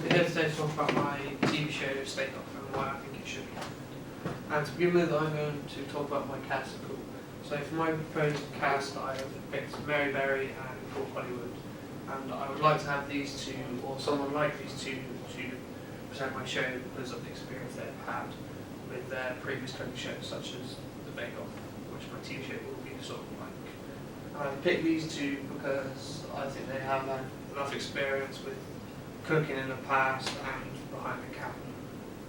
We're here today to talk about my TV show Steak Off and why I think it should be. And to begin with, I'm going to talk about my cast of people. So for my proposed cast, I have picked Mary Berry and Paul Hollywood, and I would like to have these two, or someone like these two, to present my show because of the experience they've had with their previous cooking shows, such as The Bake Off, which my TV show will be sort of like. And I picked these two because I think they have had enough experience with cooking in the past and behind the camera.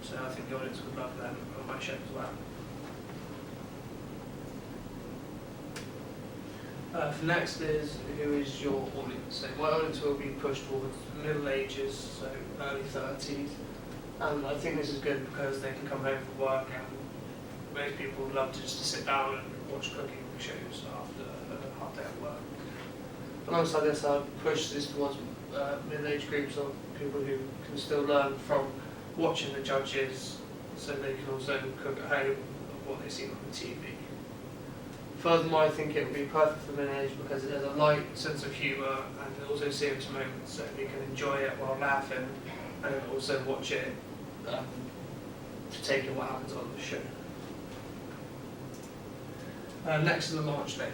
So I think the audience would love them on my show as well. For next is, who is your audience? So my audience will be pushed towards middle ages, so early 30s. And I think this is good because they can come home from work, and most people would love to just sit down and watch cooking shows after a hard day at work. Alongside this, I'll push this towards middle-aged groups of people who can still learn from watching the judges, so they can also cook at home of what they've seen on the TV. Furthermore, I think it would be perfect for middle-aged because it has a light sense of humour and also serious moments, so they can enjoy it while laughing and also watch it to take in what happens on the show. Next is the launch date.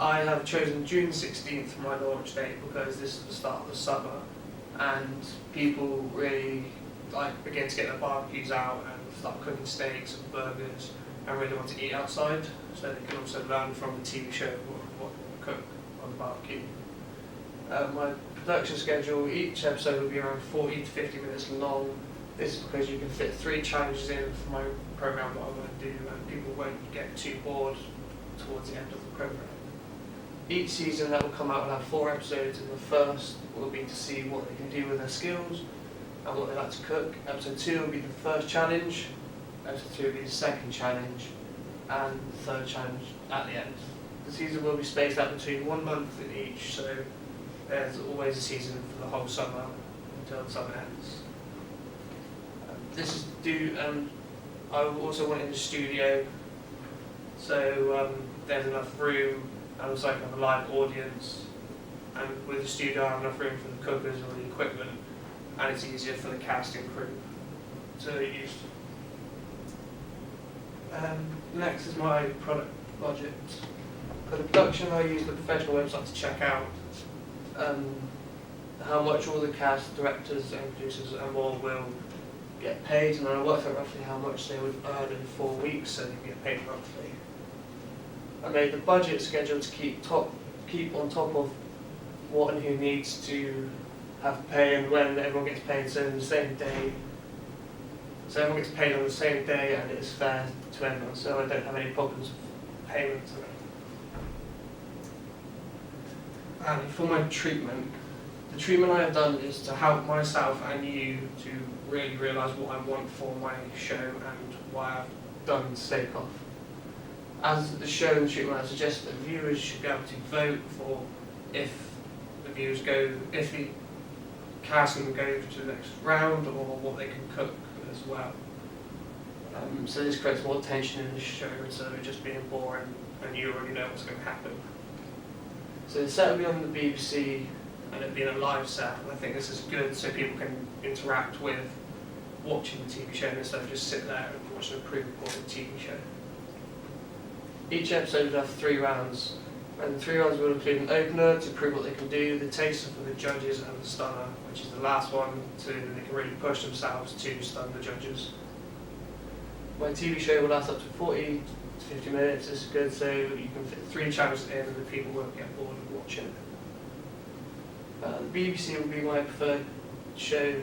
I have chosen June 16th for my launch date because this is the start of the summer and people really begin to get their barbecues out and start cooking steaks and burgers and really want to eat outside, so they can also learn from the TV show what to cook on the barbecue. My production schedule, each episode will be around 40 to 50 minutes long. This is because you can fit 3 challenges in for my programme that I want to do, and people won't get too bored towards the end of the programme. Each season that will come out will have 4 episodes, and the first will be to see what they can do with their skills and what they like to cook. Episode 2 will be the first challenge, episode 3 will be the second challenge, and the third challenge at the end. The season will be spaced out between 1 month in each, so there's always a season for the whole summer until the summer ends. This is due, I also want it in the studio, so there's enough room, and also I can have a live audience, and with the studio I have enough room for the cookers or the equipment, and it's easier for the cast and crew to use. Next is my product budget. For the production, I use the professional website to check out how much all the cast, directors and producers and more will get paid, and I worked out roughly how much they would earn in 4 weeks, so they can get paid monthly. I made the budget schedule to keep on top of what and who needs to have pay and when everyone gets paid, so in the same day. So everyone gets paid on the same day and it is fair to everyone, so I don't have any problems with payment. And for my treatment, the treatment I have done is to help myself and you to really realise what I want for my show and why I've done Steak Off. As the show and treatment, I suggest that viewers should be able to vote for if the cast can go to the next round or what they can cook as well. So this creates more tension in the show instead of it just being boring and you already know what's going to happen. So the set will be on the BBC and it'll be in a live set, and I think this is good so people can interact with watching the TV show instead of just sit there and watch a pre-recorded TV show. Each episode will have 3 rounds, and the 3 rounds will include an opener to prove what they can do, the taster for the judges, and the stunner, which is the last one, so they can really push themselves to stun the judges. My TV show will last up to 40 to 50 minutes. This is good, so you can fit 3 challenges in and the people won't get bored of watching it. The BBC will be my preferred show,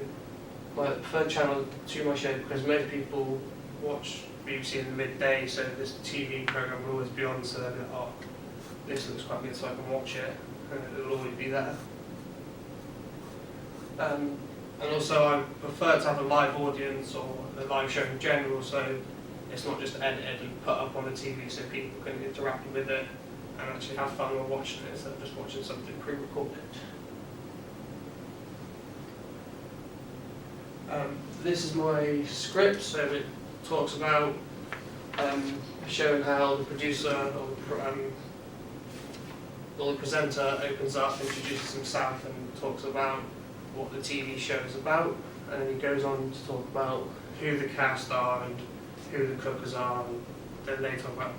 my preferred channel to my show, because most people watch BBC in the midday, so this TV programme will always be on, so they'll be like, oh, this looks quite good, so I can watch it, and it'll always be there. And also I prefer to have a live audience or a live show in general, so it's not just edited and put up on the TV so people can interact with it and actually have fun while watching it instead of just watching something pre-recorded. This is my script, so it talks about showing how the producer or the presenter opens up, introduces himself and talks about what the TV show is about and then he goes on to talk about who the cast are and who the cookers are, and then they talk about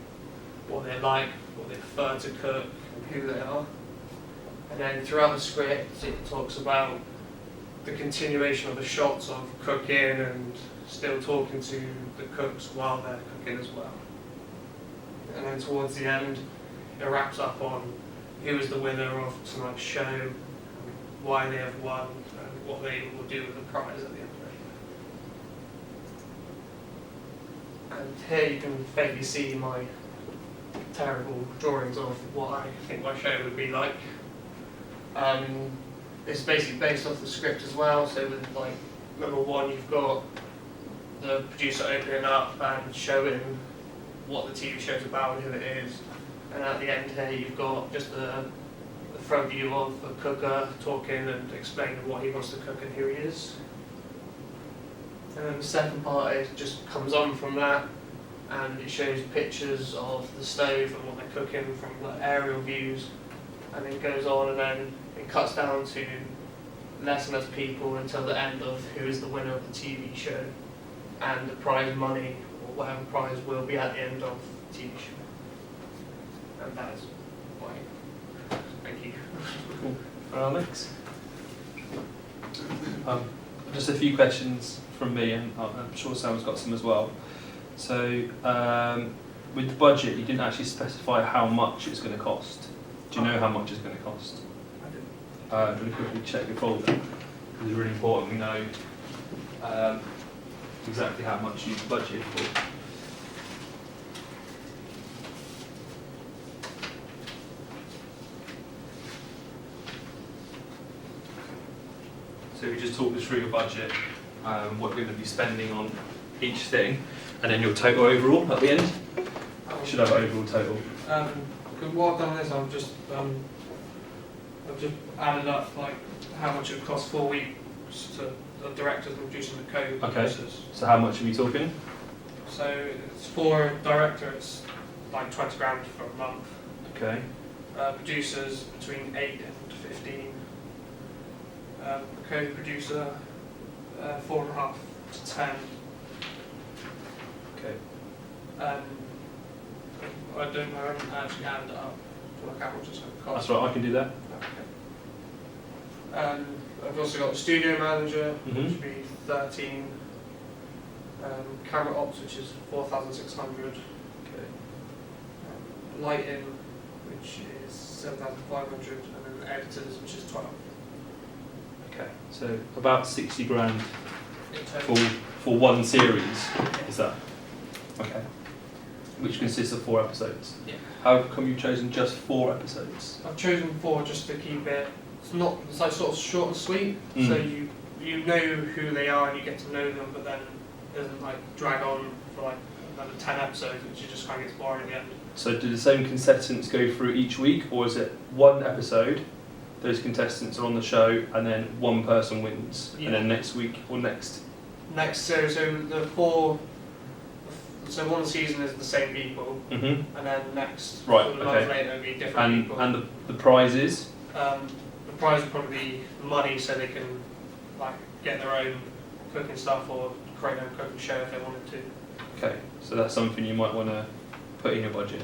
what they like, what they prefer to cook, and who they are. And then throughout the script it talks about the continuation of the shots of cooking and still talking to the cooks while they're cooking as well. And then towards the end it wraps up on who is the winner of tonight's show, why they have won, and what they will do with the prize at the end of it. And here you can faintly see my terrible drawings of what I think my show would be like. It's basically based off the script as well, so with like number one you've got the producer opening up and showing what the TV show's about and who it is, and at the end here you've got just the front view of a cooker talking and explaining what he wants to cook and who he is. And then the second part, it just comes on from that and it shows pictures of the stove and what they're cooking from the aerial views, and then goes on and then it cuts down to less and less people until the end of who is the winner of the TV show and the prize money or whatever prize will be at the end of the TV show. And that is why. Thank you. Cool. Alex? Just a few questions from me, and I'm sure Sam's got some as well. So, with the budget, you didn't actually specify how much it's going to cost. Do you know how much it's going to cost? I didn't. I'm going to quickly check your folder, because it's really important we know exactly how much you've budgeted for. So you just talk us through your budget, what you're going to be spending on each thing, and then your total overall at the end. You should have an overall total. What I've done is I've just added up like how much it would cost 4 weeks to the directors and producers and co-producers. Okay. So how much are we talking? So it's for a director, it's like 20 grand for a month. Okay. Producers between 8 and 15. Co-producer 4.5 to 10. Okay. I haven't actually added it up to work out how much it's going to cost. That's right, I can do that. Okay. I've also got the studio manager, Mhm. which would be 13. Camera ops, which is 4,600. Okay. Lighting, which is 7,500, and then editors, which is 12. Okay. So about 60 grand In total. for one series. Is that? Okay. Which consists of 4 episodes. Yeah. How come you've chosen just 4 episodes? I've chosen 4 just to keep it. It's like sort of short and sweet. Mm. So you know who they are and you get to know them, but then it doesn't like drag on for like another 10 episodes, which just kind of gets boring at the end. So do the same contestants go through each week, or is it one episode, those contestants are on the show, and then one person wins, Yeah. and then next week or next? Next, so the 4. So one season is the same people, Mm-hmm. and then next Right, a month okay. later it'll be different people. And the prizes? The prize will probably be money, so they can like get their own cooking stuff or create their own cooking show if they wanted to. Okay, so that's something you might want to put in your budget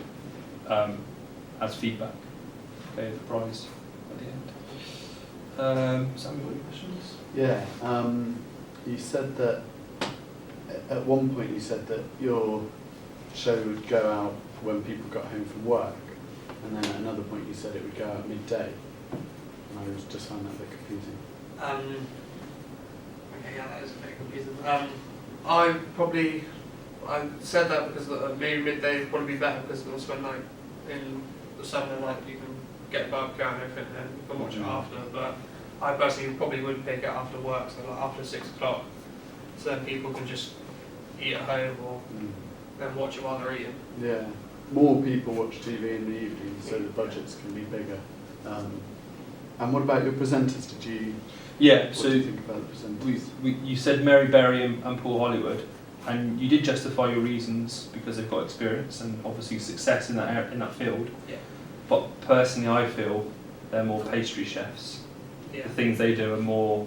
as feedback. Okay, the prize at the end. Sammy, what are your questions? Yeah, you said that at one point you said that your show would go out when people got home from work, and then at another point you said it would go out midday. And I just found that a bit confusing. Okay, yeah, that is a bit confusing. I said that because maybe midday would probably be better because that's when like in the summer night you can get barbecue and everything and you can watch it after. But I personally probably would pick it after work, so like after 6 o'clock, so then people can just eat at home or then watch it while they're eating. Yeah, more people watch TV in the evening, so the budgets can be bigger. And what about your presenters? What So do you think about the presenters? you said Mary Berry and Paul Hollywood, and you did justify your reasons because they've got experience and obviously success in that field. Yeah. But personally, I feel they're more pastry chefs. Yeah. The things they do are more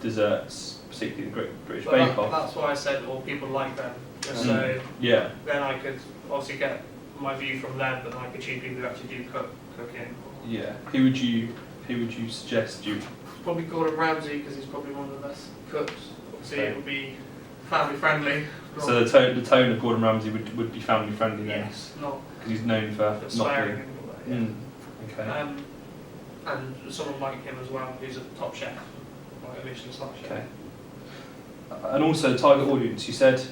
desserts, particularly the Great British But Bake Off. that's why I said, or people like them, just Mm. so Yeah. then I could obviously get my view from them, but then I could choose people who actually do cooking. Yeah. Who would you suggest you? Probably Gordon Ramsay because he's probably one of the best cooks. Obviously, Okay. it would be family friendly. So the tone of Gordon Ramsay would be family friendly then, Yes, not because he's known for for not swearing being. and all that. Yeah. Okay. And someone like him as well, who's a top chef, like a Michelin star chef. Okay. And also target audience. You said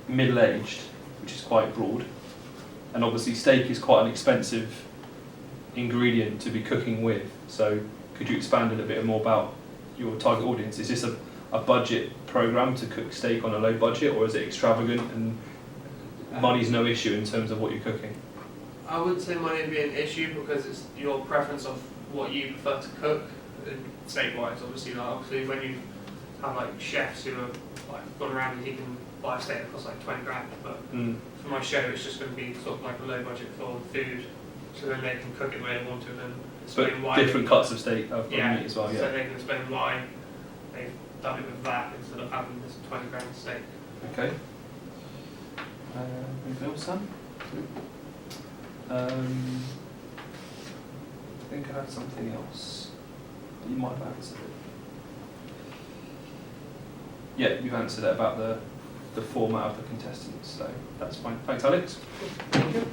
middle-aged, which is quite broad, and obviously steak is quite an expensive ingredient to be cooking with. So could you expand a little bit more about your target audience? Is this a budget program to cook steak on a low budget, or is it extravagant and money's no issue in terms of what you're cooking? I wouldn't say money would be an issue because it's your preference of what you prefer to cook, steak-wise. Obviously, when you have like chefs who are like gone around, he can buy a steak that costs like 20 grand. But for my show, it's just going to be sort of like a low budget for food, so then they can cook it where they want to and then explain But why. different cuts of steak of meat as well. So Yeah. they can explain why they've done it with that instead of having this 20 grand steak. Okay. Anything else, Sam? I think I had something else. You might have answered it. Yeah, you've answered it about the format of the contestants, so that's fine. Thanks, Alex. Thank you.